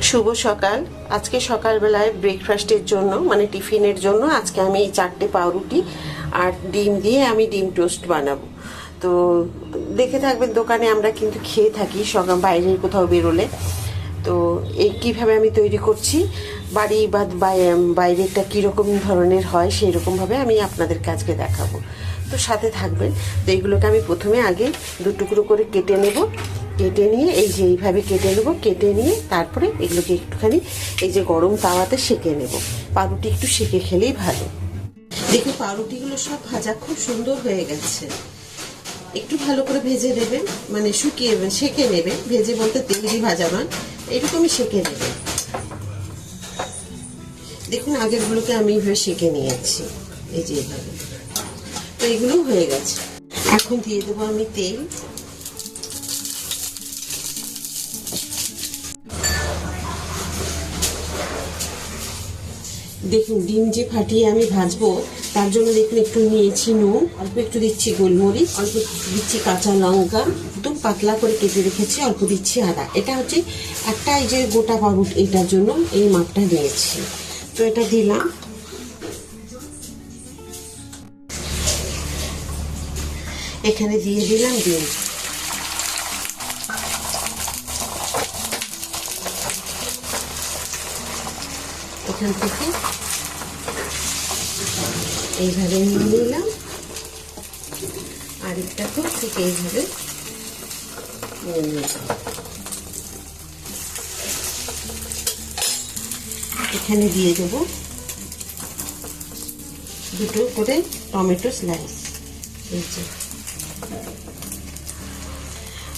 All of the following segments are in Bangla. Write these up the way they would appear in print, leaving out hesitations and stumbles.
শুভ সকাল। আজকে সকালবেলায় ব্রেকফাস্টের জন্য মানে টিফিনের জন্য আজকে আমি এই 4টে পাউরুটি আর ডিম দিয়ে আমি ডিম টোস্ট বানাবো। তো দেখে থাকবেন, দোকানে আমরা কিন্তু খেয়ে থাকি সকাল বাইরে কোথাও বেরোলে। তো এই কীভাবে আমি তৈরি করছি, বাড়ি বা বাইরেটা কীরকম ধরনের হয় সেই রকমভাবে আমি আপনাদেরকে আজকে দেখাবো। তো সাথে থাকবেন। তো এইগুলোকে আমি প্রথমে আগে 2 টুকরো করে কেটে নেব। কেটে নিয়ে এই যে এইভাবে কেটে নেব, কেটে নিয়ে তারপরে এগুলোকে একটুখানি এই যে গরম তাওয়াতে সেঁকে নেব। পাউরুটি একটু সেঁকে খেলেই ভালো। দেখুন পাউরুটিগুলো সব ভাজা খুব সুন্দর হয়ে গেছে। একটু ভালো করে ভেজে নেবেন, মানে শুকিয়ে সেঁকে নেবেন। ভেজে বলতে তেল দিয়ে ভাজা নয়, এরকমই সেঁকে নেবেন। দেখুন আগেরগুলোকে আমি এইভাবে সেঁকে নিয়েছি, এই যে এইভাবে। তো এগুলো হয়ে গেছে। এখন দিয়ে দেবো আমি তেল। দেখুন ডিম যে ফাটিয়ে আমি ভাজবো তার জন্য দেখুন একটু নিয়েছি নুন, অল্প একটু দিচ্ছি গোলমরিচ, অল্প দিচ্ছি কাঁচা লঙ্কা, একদম পাতলা করে কেটে রেখেছি, অল্প দিচ্ছি আদা। এটা হচ্ছে একটা এই যে গোটা পাউরুটি, এটার জন্য এই মাপটা নিয়েছি। তো এটা দিলাম। এখানে দিয়ে দিলাম ডিম। এখান থেকে এইভাবে নিয়ে নিলাম, আরেকটাকেও ঠিক এইভাবে নিয়ে নিলাম। এখানে দিয়ে দেবো 2টো করে টমেটো স্লাইস। এই যে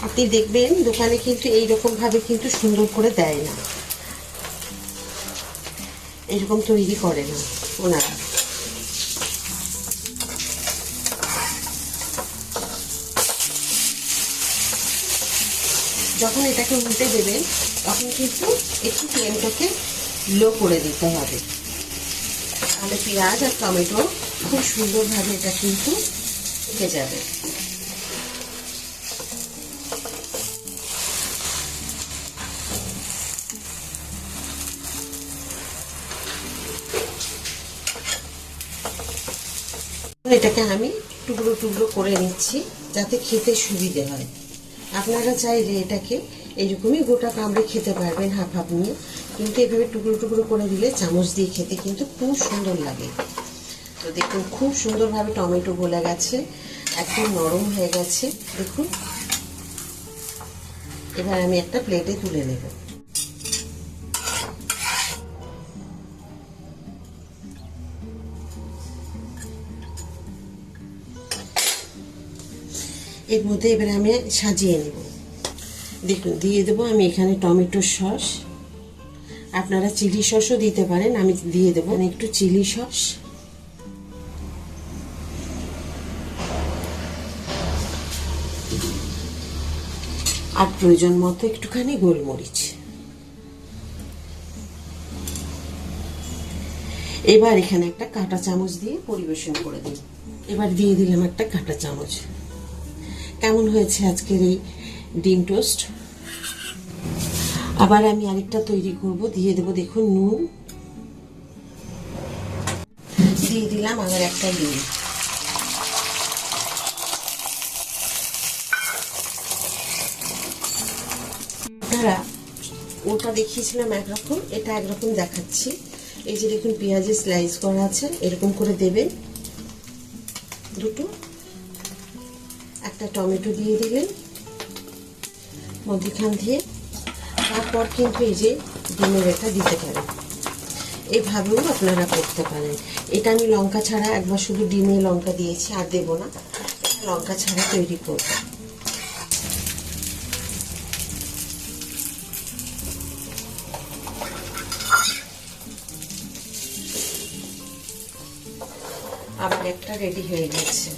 আপনি দেখবেন দোকানে কিন্তু এইরকম ভাবে কিন্তু সুন্দর করে দেয় না, এরকম তৈরি করে না ওনারা। যখন এটাকে উল্টে দেবেন তখন কিন্তু একটু ফ্লেমটাকে লো করে দিতে হবে, তাহলে পেঁয়াজ আর টমেটো খুব সুন্দরভাবে এটা কিন্তু উঠে যাবে। এটাকে আমি টুকরো টুকরো করে নিচ্ছি যাতে খেতে সুবিধে হয়। আপনারা চাইলে এটাকে এইরকমই গোটা কামড়ে খেতে পারবেন, হাফ হাফ নিয়ে, কিন্তু এভাবে টুকরো টুকরো করে দিলে চামচ দিয়ে খেতে কিন্তু খুব সুন্দর লাগে। তো দেখুন খুব সুন্দরভাবে টমেটো গলে গেছে, একদম নরম হয়ে গেছে। দেখুন এবার আমি একটা প্লেটে তুলে নেব। এর মধ্যে এবার আমি সাজিয়ে নেব। দেখুন দিয়ে দেবো আমি এখানে টমেটো সস, আপনারা চিলি সসও দিতে পারেন। আমি দিয়ে দেবো একটু চিলি সস, আর প্রয়োজন মতো একটুখানি গোলমরিচ। এবার এখানে একটা কাঁটা চামচ দিয়ে পরিবেশন করে দিই। এবার দিয়ে দিলাম একটা কাঁটা চামচ। কেমন হয়েছে আজকের এই ডিম টোস্ট? আবার আমি আরেকটা তৈরি করব, দিয়ে দেবো দেখুন নুন, দিয়ে দিলাম আবার একটা ডিম। আপনারা ওটা দেখিয়েছিলাম একরকম, এটা একরকম দেখাচ্ছি। এই যে দেখুন পেঁয়াজের স্লাইস করা আছে, এরকম করে দেবেন। দুটো একটা টমেটো দিয়ে দিলেন মধ্যখান দিয়ে, তারপর কিন্তু এই যে ডিমের এটা দিতে পারেন। এইভাবেও আপনারা করতে পারেন। এটা আমি লঙ্কা ছাড়া, একবার শুধু ডিমে লঙ্কা দিয়েছি, আর দেবো না, লঙ্কা ছাড়া তৈরি করব। আবার একটা রেডি হয়ে গেছে।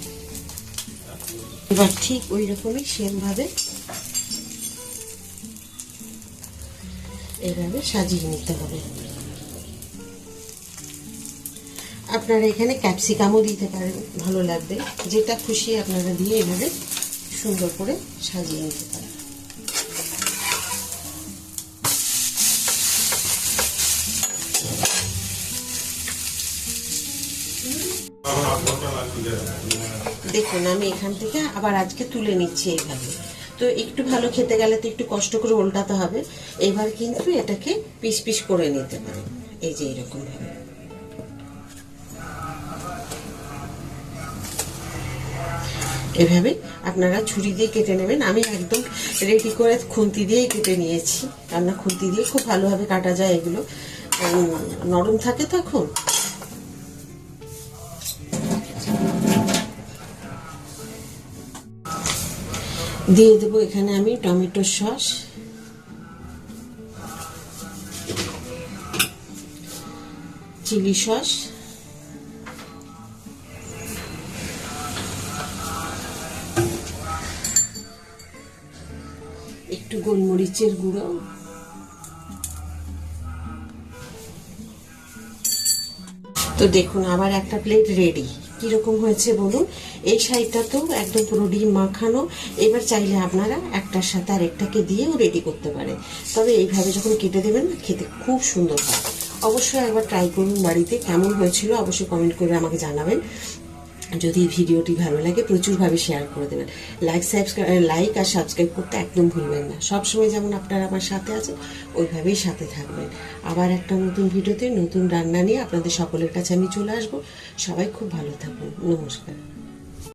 এবার ঠিক ওই রকমই সেম ভাবে এইভাবে সাজিয়ে নিতে হবে। আপনারা এখানে ক্যাপসিকামও দিতে পারেন, ভালো লাগবে। যেটা খুশি আপনারা দিয়ে এভাবে সুন্দর করে সাজিয়ে নিতে পারেন। দেখুন আমি এখান থেকে আবার আজকে তুলে নিচ্ছি এইভাবে। তো একটু ভালো খেতে গেলে তো একটু কষ্ট করে উল্টাতে হবে। এবার কিন্তু এটাকে পিস পিস করে নিতে পারে, এই যে এরকম ভাবে। এভাবে আপনারা ছুরি দিয়ে কেটে নেবেন। আমি একদম রেডি করে খুন্তি দিয়েই কেটে নিয়েছি, রান্না খুন্তি দিয়ে খুব ভালোভাবে কাটা যায়, এগুলো নরম থাকে তখন। দিয়ে দেবো এখানে আমি টমেটো সস, চিলি সস, একটু গোলমরিচের গুঁড়ো, তো দেখুন আবার একটা প্লেট রেডি। কিরকম হয়েছে বলুন? এই সাইডটা তো একদম পুরো ডিম মাখানো। এবার চাইলে আপনারা একটার সাথে আরেকটাকে দিয়েও রেডি করতে পারেন, তবে এইভাবে যখন কেটে দেবেন না, খেতে খুব সুন্দর হয়। অবশ্যই একবার ট্রাই করুন বাড়িতে। কেমন হয়েছিল অবশ্যই কমেন্ট করে আমাকে জানাবেন। যদি ভিডিওটি ভালো লাগে প্রচুরভাবে শেয়ার করে দেবেন। লাইক আর সাবস্ক্রাইব করতে একদম ভুলবেন না। সবসময় যেমন আপনারা আমার সাথে আছেন, ওইভাবেই সাথে থাকবেন। আবার একটা নতুন ভিডিওতে নতুন রান্না নিয়ে আপনাদের সকলের কাছে আমি চলে আসবো। সবাই খুব ভালো থাকুন। নমস্কার।